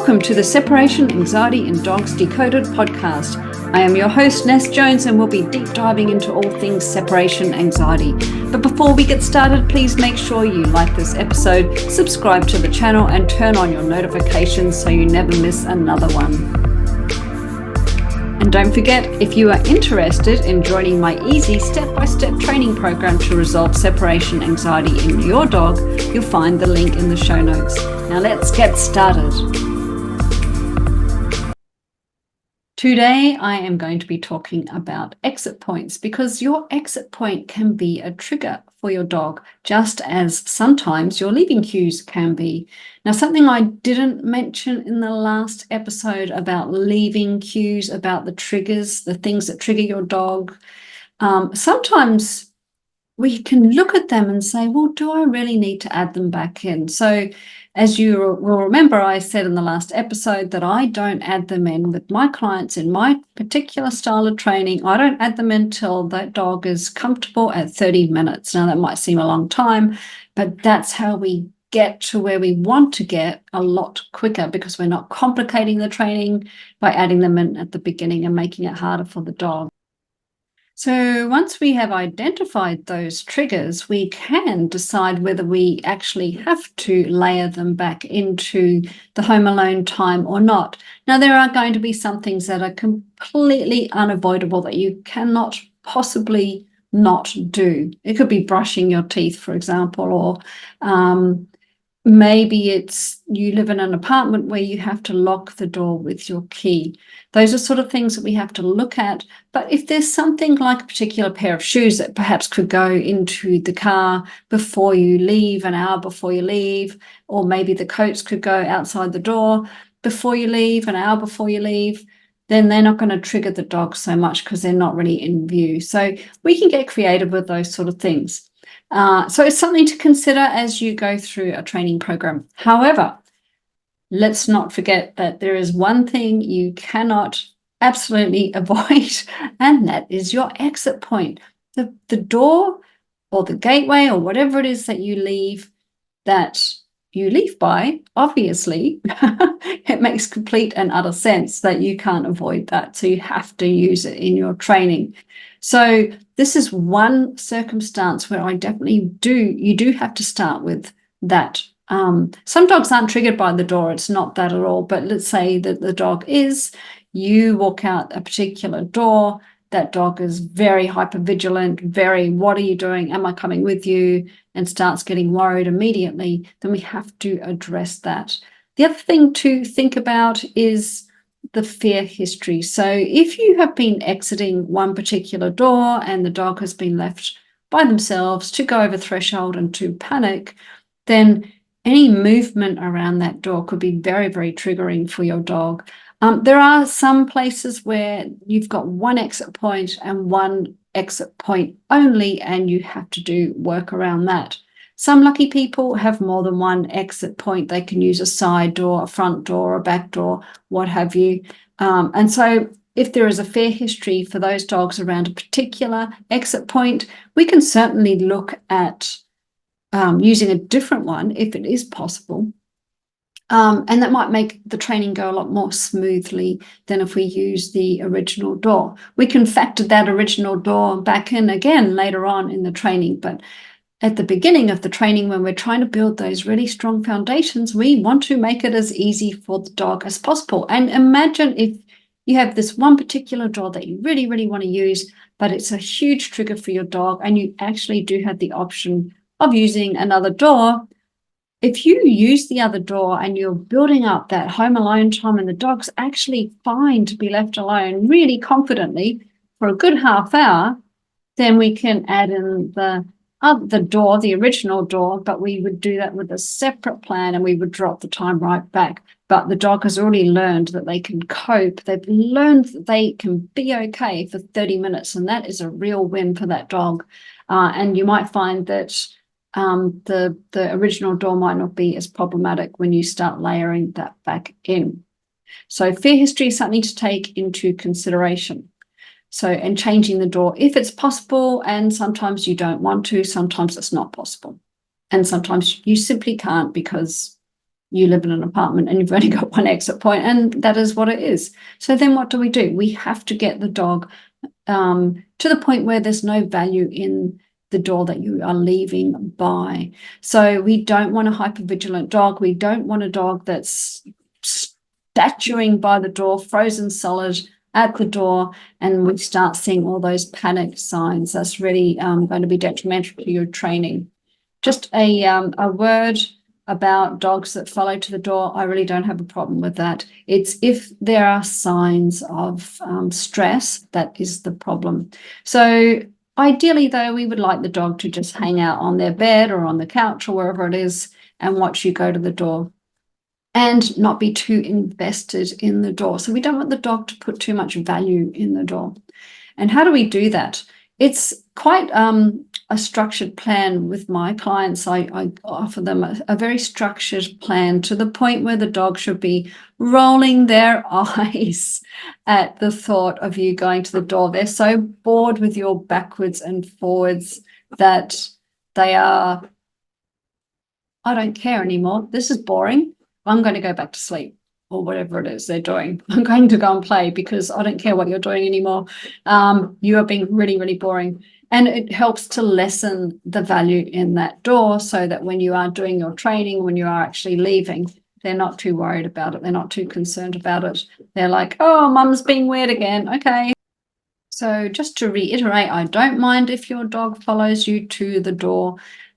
Welcome to the Separation Anxiety in Dogs Decoded podcast. I am your host, Ness Jones, and we'll be deep diving into all things separation anxiety. But before we get started, please make sure you like this episode, subscribe to the channel, and turn on your notifications so you never miss another one. And don't forget, if you are interested in joining my easy step-by-step training program to resolve separation anxiety in your dog, you'll find the link in the show notes. Now let's get started. Today, I am going to be talking about exit points because your exit point can be a trigger for your dog, just as sometimes your leaving cues can be. Now, something I didn't mention in the last episode about leaving cues, about the triggers, the things that trigger your dog. Sometimes we can look at them and say, well, do I really need to add them back in? So as you will remember, I said in the last episode that I don't add them in with my clients in my particular style of training. I don't add them in until that dog is comfortable at 30 minutes. Now, that might seem a long time, but that's how we get to where we want to get a lot quicker because we're not complicating the training by adding them in at the beginning and making it harder for the dog. So once we have identified those triggers, we can decide whether we actually have to layer them back into the home alone time or not. Now, there are going to be some things that are completely unavoidable that you cannot possibly not do. It could be brushing your teeth, for example, or maybe it's you live in an apartment where you have to lock the door with your key. Those are sort of things that we have to look at. But if there's something like a particular pair of shoes that perhaps could go into the car before you leave, an hour before you leave, or maybe the coats could go outside the door before you leave, an hour before you leave, then they're not going to trigger the dog so much because they're not really in view. So we can get creative with those sort of things. So it's something to consider as you go through a training program. However, let's not forget that there is one thing you cannot absolutely avoid, and that is your exit point. The door or the gateway or whatever it is that you leave by, obviously, it makes complete and utter sense that you can't avoid that. So you have to use it in your training. So this is one circumstance where you do have to start with that. Some dogs aren't triggered by the door. It's not that at all. But let's say that the dog is, you walk out a particular door, that dog is very hypervigilant, what are you doing? Am I coming with you? And starts getting worried immediately, then we have to address that. The other thing to think about is the fear history. So if you have been exiting one particular door and the dog has been left by themselves to go over threshold and to panic, then any movement around that door could be very, very triggering for your dog. There are some places where you've got one exit point and one exit point only, and you have to do work around that. Some lucky people have more than one exit point. They can use a side door, a front door, a back door, what have you. And so if there is a fair history for those dogs around a particular exit point, we can certainly look at using a different one if it is possible. And that might make the training go a lot more smoothly than if we use the original door. We can factor that original door back in again later on in the training, but at the beginning of the training, when we're trying to build those really strong foundations, we want to make it as easy for the dog as possible. And imagine if you have this one particular door that you really, really want to use, but it's a huge trigger for your dog, and you actually do have the option of using another door. If you use the other door and you're building up that home alone time and the dog's actually fine to be left alone really confidently for a good half hour, then we can add in the door, the original door, but we would do that with a separate plan and we would drop the time right back. But the dog has already learned that they can cope. They've learned that they can be okay for 30 minutes, and that is a real win for that dog. And you might find that the original door might not be as problematic when you start layering that back in. So fear history is something to take into consideration. So, and changing the door if it's possible, and sometimes you don't want to, sometimes it's not possible. And sometimes you simply can't because you live in an apartment and you've only got one exit point, and that is what it is. So then what do? We have to get the dog to the point where there's no value in the door that you are leaving by. So we don't want a hypervigilant dog. We don't want a dog that's statuing by the door, frozen solid at the door, and we start seeing all those panic signs. That's really going to be detrimental to your training. Just a word about dogs that follow to the door. I really don't have a problem with that. It's if there are signs of stress, that is the problem. So ideally, though, we would like the dog to just hang out on their bed or on the couch or wherever it is and watch you go to the door and not be too invested in the door. So we don't want the dog to put too much value in the door. And how do we do that? It's quite a structured plan with my clients. I offer them a very structured plan to the point where the dog should be rolling their eyes at the thought of you going to the door. They're so bored with your backwards and forwards that they are, I don't care anymore. This is boring. I'm going to go back to sleep, or whatever it is they're doing. I'm going to go and play because I don't care what you're doing anymore. You are being really, really boring. And it helps to lessen the value in that door so that when you are doing your training, when you are actually leaving, they're not too worried about it. They're not too concerned about it. They're like, oh, mum's being weird again. Okay. So just to reiterate, I don't mind if your dog follows you to the door.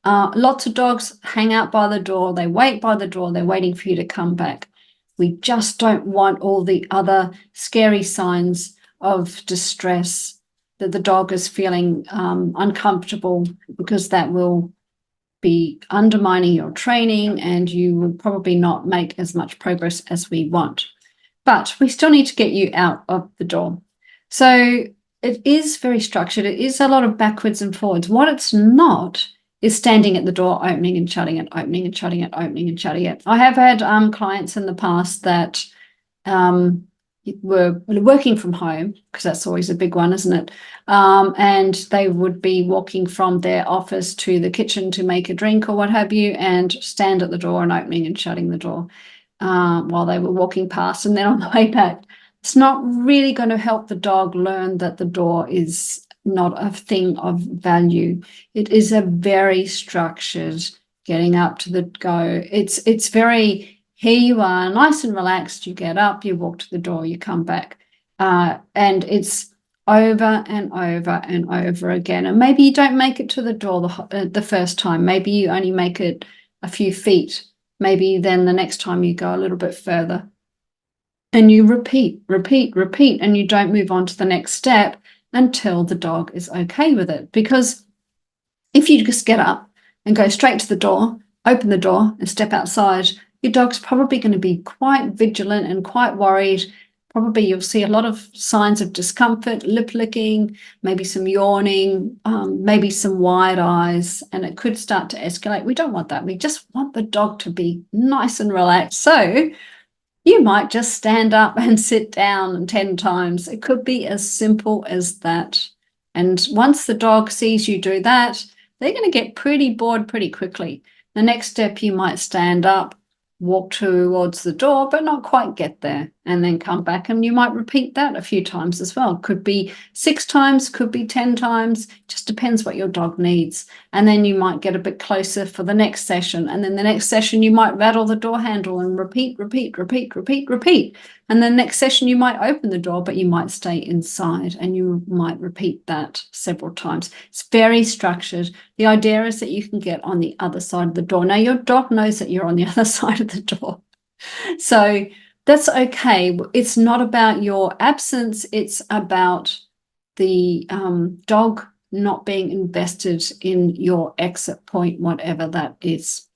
Lots of dogs hang out by the door. They wait by the door. They're waiting for you to come back. We just don't want all the other scary signs of distress that the dog is feeling uncomfortable, because that will be undermining your training and you will probably not make as much progress as we want. But we still need to get you out of the door. So it is very structured. It is a lot of backwards and forwards. What it's not is standing at the door, opening and shutting it, opening and shutting it, opening and shutting it. I have had clients in the past that were working from home, because that's always a big one, isn't it? And they would be walking from their office to the kitchen to make a drink or what have you, and stand at the door and opening and shutting the door while they were walking past. And then on the way back, it's not really going to help the dog learn that the door is not a thing of value. It is a very structured getting up to the go. It's very, here you are, nice and relaxed. You get up, you walk to the door, you come back. And it's over and over and over again. And maybe you don't make it to the door the first time. Maybe you only make it a few feet. Maybe then the next time you go a little bit further. And you repeat, and you don't move on to the next step until the dog is okay with it. Because if you just get up and go straight to the door, open the door and step outside, your dog's probably going to be quite vigilant and quite worried. Probably you'll see a lot of signs of discomfort, lip licking, maybe some yawning, maybe some wide eyes, and it could start to escalate. We don't want that. We just want the dog to be nice and relaxed. So you might just stand up and sit down 10 times. It could be as simple as that. And once the dog sees you do that, they're going to get pretty bored pretty quickly. The next step, you might stand up, walk towards the door, but not quite get there, and then come back, and you might repeat that a few times as well. Could be 6 times, could be 10 times, just depends what your dog needs. And then you might get a bit closer for the next session, and then the next session you might rattle the door handle and repeat. And then next session you might open the door, but you might stay inside, and you might repeat that several times. It's very structured. The idea is that you can get on the other side of the door. Now, your dog knows that you're on the other side of the door, so that's okay. It's not about your absence. It's about the dog not being invested in your exit point, whatever that is.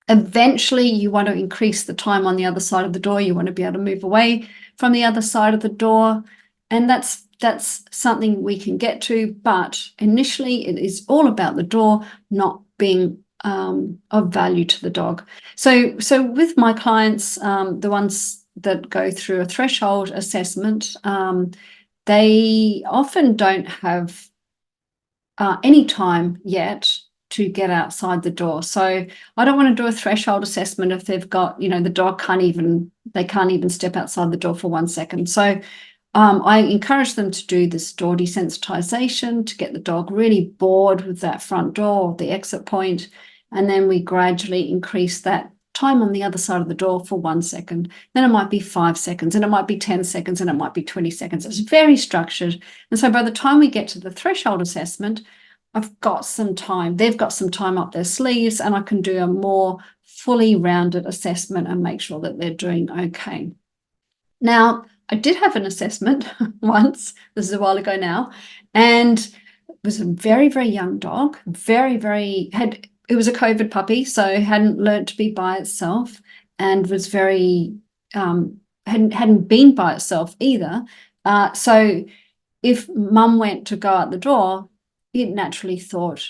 Eventually, you want to increase the time on the other side of the door. You want to be able to move away from the other side of the door. And that's something we can get to. But initially, it is all about the door not being of value to the dog. So with my clients, the ones that go through a threshold assessment, they often don't have any time yet to get outside the door. So I don't want to do a threshold assessment if they've got, the dog can't even step outside the door for 1 second. So I encourage them to do this door desensitization to get the dog really bored with that front door or the exit point. And then we gradually increase that time on the other side of the door for 1 second. Then it might be 5 seconds, and it might be 10 seconds, and it might be 20 seconds. It's very structured. And so by the time we get to the threshold assessment, I've got some time. They've got some time up their sleeves, and I can do a more fully rounded assessment and make sure that they're doing okay. Now, I did have an assessment once, this is a while ago now, and it was a very, very young dog, it was a COVID puppy, so hadn't learnt to be by itself, and was very, hadn't been by itself either. So if mum went to go out the door, it naturally thought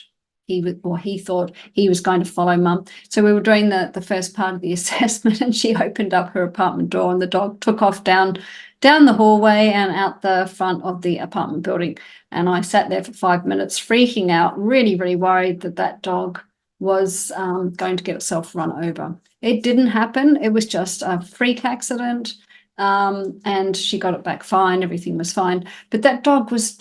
he thought he was going to follow mum. So we were doing the first part of the assessment, and she opened up her apartment door, and the dog took off down the hallway and out the front of the apartment building. And I sat there for 5 minutes, freaking out, really, really worried that dog was going to get itself run over. It didn't happen. It was just a freak accident. And she got it back fine. Everything was fine. But that dog was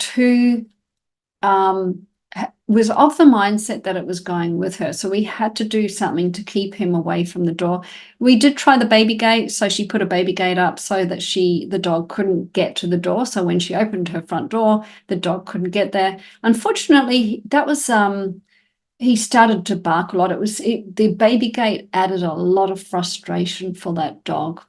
was of the mindset that it was going with her. So we had to do something to keep him away from the door. We did try the baby gate. So she put a baby gate up so that the dog couldn't get to the door. So when she opened her front door, the dog couldn't get there. Unfortunately, that was, he started to bark a lot. The baby gate added a lot of frustration for that dog.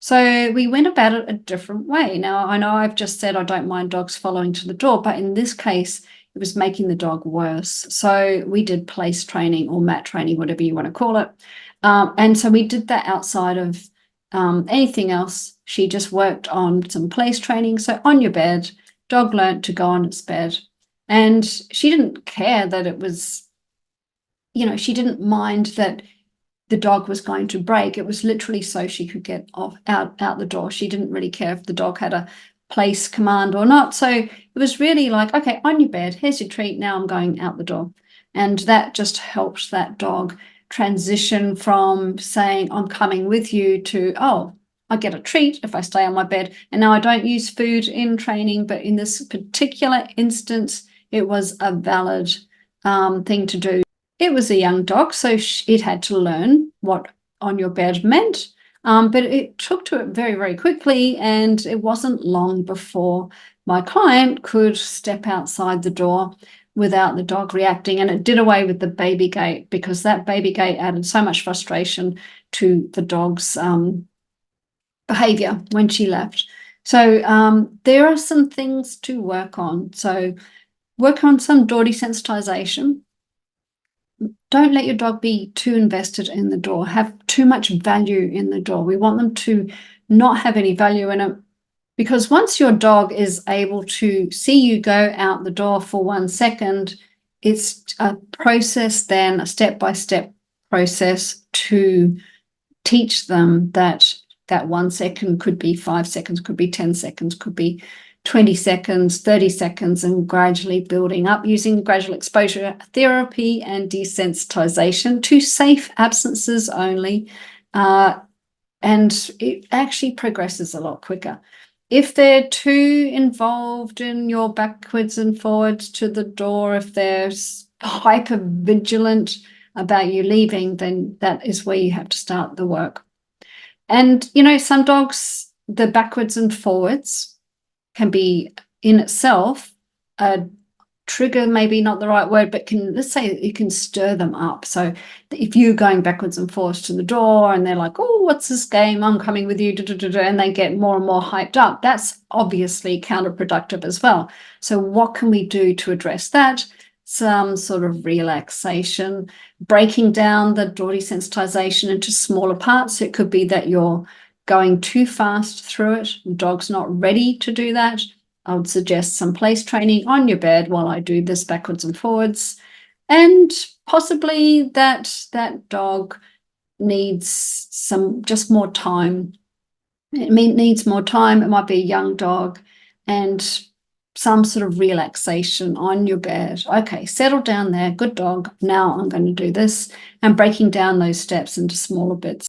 So we went about it a different way. Now, I know I've just said I don't mind dogs following to the door, but in this case, it was making the dog worse. So we did place training or mat training, whatever you want to call it. And so we did that outside of anything else. She just worked on some place training. So on your bed, dog learnt to go on its bed. And she didn't care that it was, she didn't mind that the dog was going to break. It was literally so she could get out the door. She didn't really care if the dog had a place command or not. So it was really like, okay, on your bed, here's your treat. Now I'm going out the door. And that just helped that dog transition from saying, I'm coming with you to, oh, I get a treat if I stay on my bed. And now I don't use food in training, but in this particular instance, it was a valid thing to do. It was a young dog, so it had to learn what on your bed meant, but it took to it very, very quickly, and it wasn't long before my client could step outside the door without the dog reacting, and it did away with the baby gate because that baby gate added so much frustration to the dog's behavior when she left. So there are some things to work on. So work on some door desensitization. Don't let your dog be too invested in the door, have too much value in the door. We want them to not have any value in it, because once your dog is able to see you go out the door for 1 second, it's a process then, a step-by-step process to teach them that 1 second could be 5 seconds, could be 10 seconds, could be 20 seconds, 30 seconds, and gradually building up using gradual exposure therapy and desensitization to safe absences only. And it actually progresses a lot quicker. If they're too involved in your backwards and forwards to the door, if they're hyper vigilant about you leaving, then that is where you have to start the work. And, some dogs, the backwards and forwards can be in itself a trigger, maybe not the right word, but let's say it can stir them up. So if you're going backwards and forwards to the door and they're like, oh, what's this game? I'm coming with you, and they get more and more hyped up, that's obviously counterproductive as well. So what can we do to address that? Some sort of relaxation, breaking down the door desensitization into smaller parts. It could be that you're going too fast through it. The dog's not ready to do that. I would suggest some place training on your bed while I do this backwards and forwards. And possibly that dog needs just more time. It needs more time. It might be a young dog, and some sort of relaxation on your bed. Okay, settle down there, good dog. Now I'm going to do this, and breaking down those steps into smaller bits.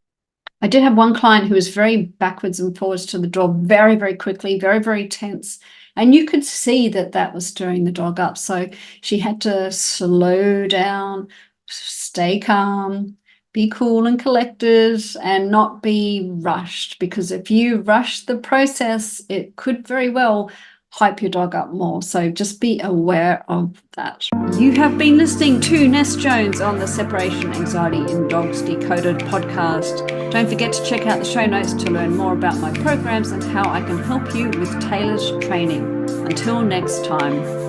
I did have one client who was very backwards and forwards to the door very, very quickly, very, very tense. And you could see that that was stirring the dog up. So she had to slow down, stay calm, be cool and collected, and not be rushed. Because if you rush the process, it could very well hype your dog up more. So just be aware of that. You have been listening to Ness Jones on the Separation Anxiety in Dogs Decoded podcast. Don't forget to check out the show notes to learn more about my programs and how I can help you with tailored training. Until next time.